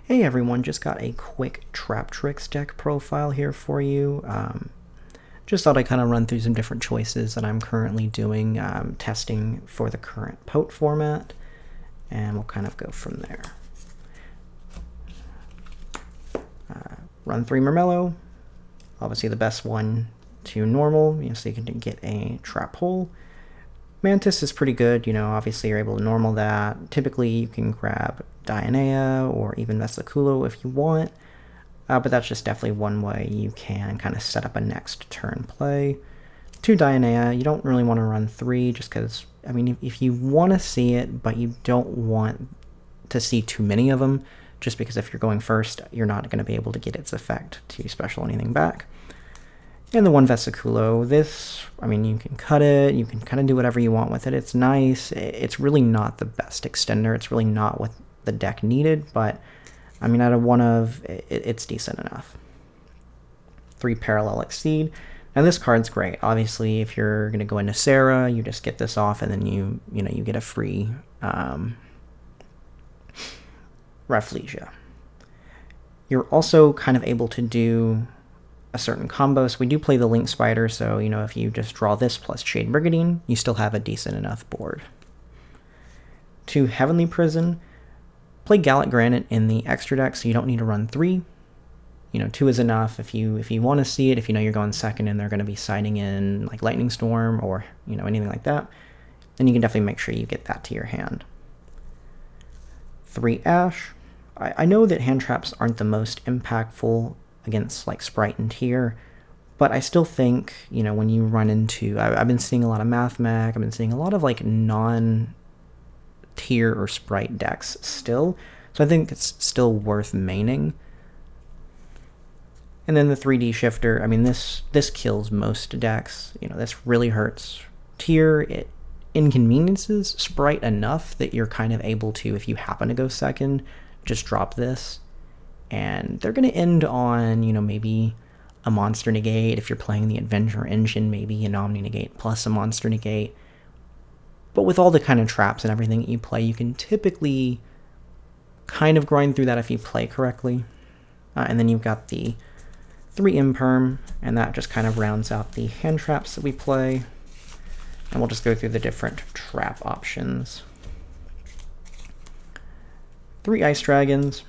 Hey everyone, just got a quick Traptrix deck profile here for you. Just thought I'd kind of run through some different choices that I'm currently doing, testing for the current POT format, and we'll kind of go from there. Run 3 Mermello, obviously the best one to normal, so you can get a trap hole. Mantis is pretty good, obviously you're able to normal that. Typically you can grab Dionea or even Vesiculo if you want, but that's just definitely one way you can kind of set up a next turn play. 2 Dionea, you don't really want to run 3 just because, if you want to see it, but you don't want to see too many of them, just because if you're going first, you're not going to be able to get its effect to special anything back. And the 1 Vesiculo, this, you can cut it, you can kind of do whatever you want with it. It's nice. It's really not the best extender. It's really not what the deck needed, but out of one of, it's decent enough. 3 Parallel Exceed. Now this card's great. Obviously, if you're going to go into Sarah, you just get this off, and then you get a free Rafflesia. You're also kind of able to do a certain combo, so we do play the Link Spider, so if you just draw this plus Shade Brigandine, you still have a decent enough board. 2 Heavenly Prison, play Gallic Granite in the extra deck, so you don't need to run 3. 2 is enough if you want to see it, if you're going second and they're going to be siding in like Lightning Storm or anything like that, then you can definitely make sure you get that to your hand. 3 Ash, I know that hand traps aren't the most impactful against like Sprite and Tier, but I still think, when you run into, I've been seeing a lot of Math Mag, I've been seeing a lot of like non-Tier or Sprite decks still, so I think it's still worth maining. And then the 3D Shifter, this kills most decks, this really hurts Tier. It inconveniences Sprite enough that you're kind of able to, if you happen to go second, just drop this. And they're going to end on, maybe a Monster Negate. If you're playing the Adventure Engine, maybe an Omni Negate plus a Monster Negate. But with all the kind of traps and everything that you play, you can typically kind of grind through that if you play correctly. And then you've got the 3 Imperm, and that just kind of rounds out the hand traps that we play. And we'll just go through the different trap options. 3 Ice Dragons.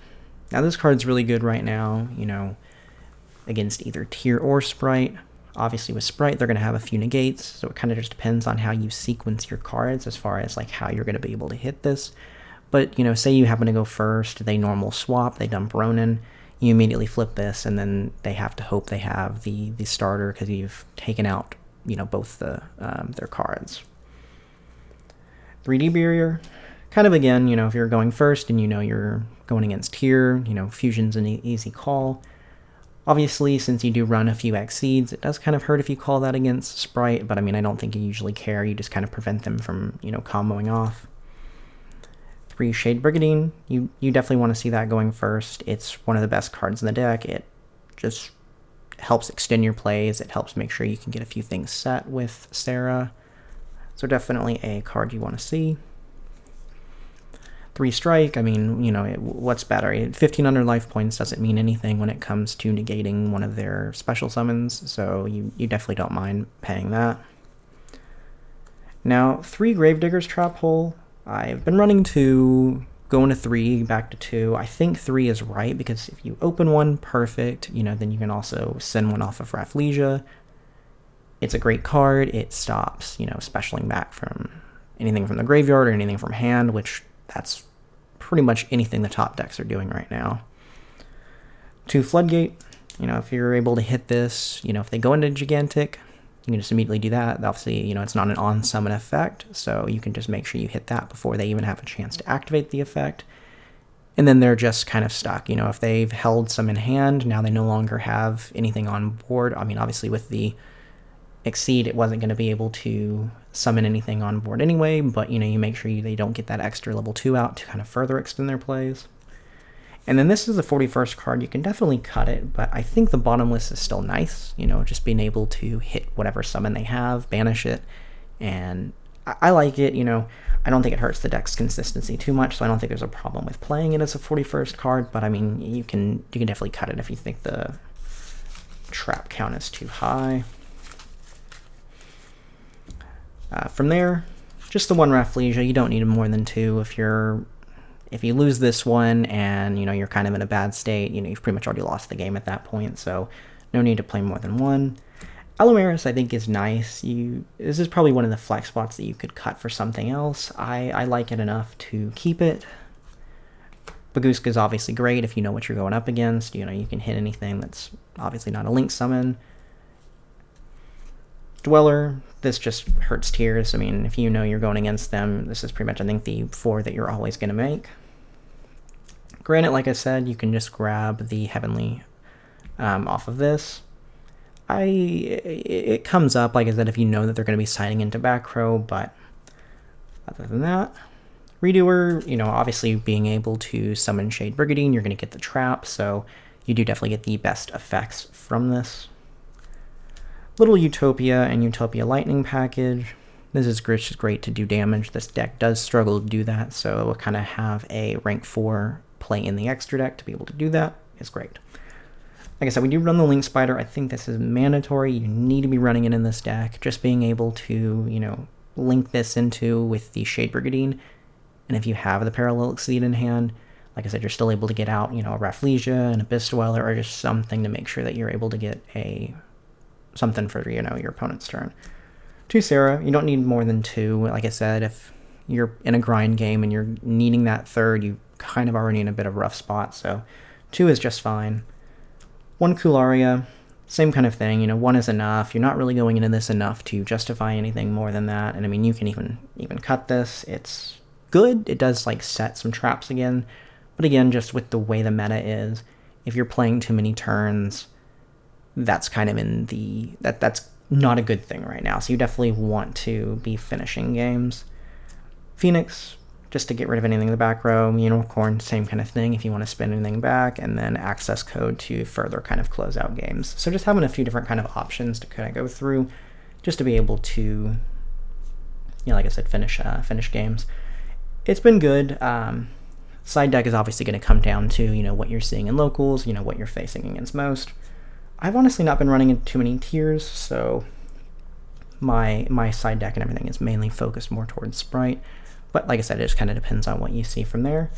Now this card's really good right now, against either Tier or Sprite. Obviously with Sprite, they're going to have a few negates, so it kind of just depends on how you sequence your cards as far as like how you're going to be able to hit this. But, say you happen to go first, they normal swap, they dump Ronin, you immediately flip this, and then they have to hope they have the starter because you've taken out, both their cards. 3D Barrier. Kind of again, if you're going first and you're going against Tier, Fusion's an easy call. Obviously, since you do run a few Exceeds, it does kind of hurt if you call that against Sprite, but I don't think you usually care. You just kind of prevent them from, comboing off. 3 Shade Brigandine, you definitely want to see that going first. It's one of the best cards in the deck. It just helps extend your plays. It helps make sure you can get a few things set with Sarah. So definitely a card you want to see. 3 Strike, what's better? 1500 life points doesn't mean anything when it comes to negating one of their special summons, so you definitely don't mind paying that. Now, 3 Gravedigger's Trap Hole. I've been running 2, going to 3, back to 2. I think 3 is right, because if you open one, perfect, then you can also send one off of Rafflesia. It's a great card. It stops, specialing back from anything from the graveyard or anything from hand, which that's pretty much anything the top decks are doing right now. 2 Floodgate, if you're able to hit this, if they go into Gigantic, you can just immediately do that. Obviously, it's not an on-summon effect, so you can just make sure you hit that before they even have a chance to activate the effect. And then they're just kind of stuck. If they've held some in hand, now they no longer have anything on board. Obviously with the Exceed, it wasn't going to be able to summon anything on board anyway, but you make sure they don't get that extra level 2 out to kind of further extend their plays. And then this is the 41st card. You can definitely cut it, but I think the Bottomless is still nice, just being able to hit whatever summon they have, banish it, and I like it, you know. I don't think it hurts the deck's consistency too much, so I don't think there's a problem with playing it as a 41st card, but I mean, you can definitely cut it if you think the trap count is too high. From there, just the one Rafflesia. You don't need more than 2. If you lose this one and, you know, you're kind of in a bad state, you know, you've pretty much already lost the game at that point, so no need to play more than 1. Alumeris, I think, is nice. This is probably one of the flex spots that you could cut for something else. I like it enough to keep it. Baguska is obviously great if you know what you're going up against. You know, you can hit anything that's obviously not a link summon. Dweller, this just hurts tiers. I mean, if you know you're going against them, this is pretty much, I think, the 4 that you're always going to make. Granite, like I said, you can just grab the Heavenly off of this. It comes up, like I said, if you know that they're going to be signing into back row, but other than that, Redoer, you know, obviously being able to summon Shade Brigandine, you're going to get the trap, so you do definitely get the best effects from this. Little Utopia and Utopia Lightning package. This is just great to do damage. This deck does struggle to do that, so it will kind of have a rank 4 play in the extra deck to be able to do that. It's great. Like I said, we do run the Link Spider. I think this is mandatory. You need to be running it in this deck. Just being able to, you know, link this into with the Shade Brigandine. And if you have the Parallel Exceed in hand, like I said, you're still able to get out, you know, a Rafflesia, an Abyss Dweller, or just something to make sure that you're able to get something for, you know, your opponent's turn. 2 Sarah, you don't need more than 2. Like I said, if you're in a grind game and you're needing that 3rd, you kind of already in a bit of a rough spot, so 2 is just fine. 1 Kularia, same kind of thing, you know, 1 is enough. You're not really going into this enough to justify anything more than that, and I mean, you can even cut this. It's good. It does, like, set some traps again, but again, just with the way the meta is, if you're playing too many turns, that's kind of that's not a good thing right now, so you definitely want to be finishing games. Phoenix, just to get rid of anything in the back row. Unicorn, same kind of thing if you want to spin anything back, and then access code to further kind of close out games. So just having a few different kind of options to kind of go through just to be able to, you know, like I said, finish games. It's been good. Side deck is obviously going to come down to, you know, what you're seeing in locals, you know, what you're facing against most. I've honestly not been running into too many tiers, so my side deck and everything is mainly focused more towards Sprite. But like I said, it just kind of depends on what you see from there.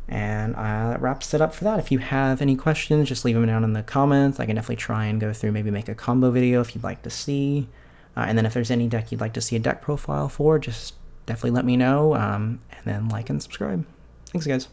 And that wraps it up for that. If you have any questions, just leave them down in the comments. I can definitely try and go through, maybe make a combo video if you'd like to see. And then if there's any deck you'd like to see a deck profile for, just definitely let me know. And then like and subscribe. Thanks, guys.